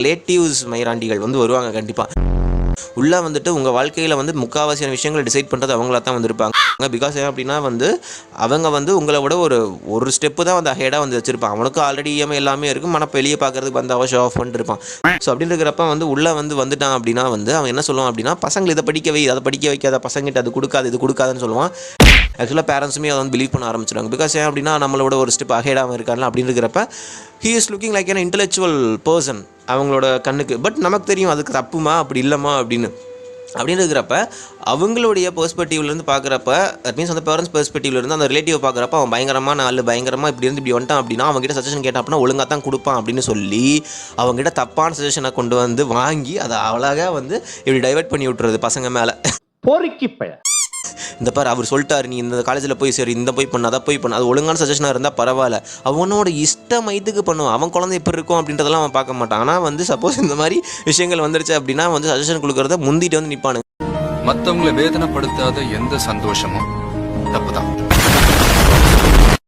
Relatives மைராண்டிகள் வந்து வருவாங்க கண்டிப்பாக. உள்ளே வந்துட்டு உங்கள் வாழ்க்கையில் வந்து முக்கால்வாசியான விஷயங்களை டிசைட் பண்ணுறது அவங்களா தான் வந்திருப்பாங்க. பிகாஸ் ஏன் அப்படின்னா வந்து அவங்க வந்து உங்களை விட ஒரு ஸ்டெப்பு தான் வந்து அஹெடாக வந்து வச்சுருப்பான். அவனுக்கு ஆல்ரெடி இஎம்ஐ எல்லாமே இருக்கும். மன வெளியே பார்க்குறதுக்கு வந்து அவன் ஷோ ஆஃப் பண்ணிட்டு இருப்பான். ஸோ அப்படின்னு இருக்கிறப்ப வந்து உள்ளே வந்துட்டான் அப்படின்னா வந்து அவன் என்ன சொல்லுவான் அப்படின்னா, பசங்களை இதை படிக்க வை, அதை படிக்க வைக்காத, பசங்கிட்ட அது கொடுக்காது, இது கொடுக்காதுன்னு சொல்லுவான். ஆக்சுவலாக பேரண்ட்ஸுமே அதை வந்து பிலீவ் பண்ண ஆரம்பிச்சிடுவாங்க. பிகாஸ் ஏன் அப்படின்னா நம்மளோட ஒரு ஸ்டெப் அஹெடாக இருக்காங்க அப்படின்னு இருக்கிறப்ப he is looking like an intellectual person அவங்களோட கண்ணுக்கு. பட் நமக்கு தெரியும் அதுக்கு தப்புமா அப்படி இல்லைம்மா அப்படின்னு இருக்கிறப்ப அவங்களுடைய பெர்ஸ்பெக்டிவ்லேருந்து பார்க்குறப்ப, தட் மீன்ஸ் அந்த பேரண்ட்ஸ் பெர்ஸ்பெக்டிவ்லேருந்து அந்த ரிலேட்டிவ் பார்க்குறப்ப அவன் பயங்கரமாக பயங்கரமாக இப்படி இருந்து இப்படி வந்துட்டான் அப்படின்னா அவங்ககிட்ட சஜஷன் கேட்டால் அப்படின்னா ஒழுங்காக தான் கொடுப்பான் அப்படின்னு சொல்லி அவங்ககிட்ட தப்பான சஜஷனை கொண்டு வந்து வாங்கி அதை அழகாக வந்து இப்படி டைவெர்ட் பண்ணி விட்டுறது பசங்க மேலே. பொறுக்கிப்பைய இந்த பாரு அவர் சொல்லிட்டாரு, நீ இந்த காலேஜில் போய் சரி இந்த போய் பண்ண, அதை போய் பண்ண, அது ஒழுங்கான சஜஷனாக இருந்தால் பரவாயில்ல. அவனோட இஷ்டமயத்துக்கு பண்ணுவான். அவன் குழந்தை எப்படி இருக்கும் அப்படின்றதெல்லாம் அவன் பார்க்க மாட்டான். ஆனால் வந்து சப்போஸ் இந்த மாதிரி விஷயங்கள் வந்துருச்சு அப்படின்னா வந்து சஜஷன் கொடுக்குறத முந்திட்டு வந்து நிற்பானுங்க. மற்றவங்களை வேதனைப்படுத்தாத எந்த சந்தோஷமும் தப்பு தான்.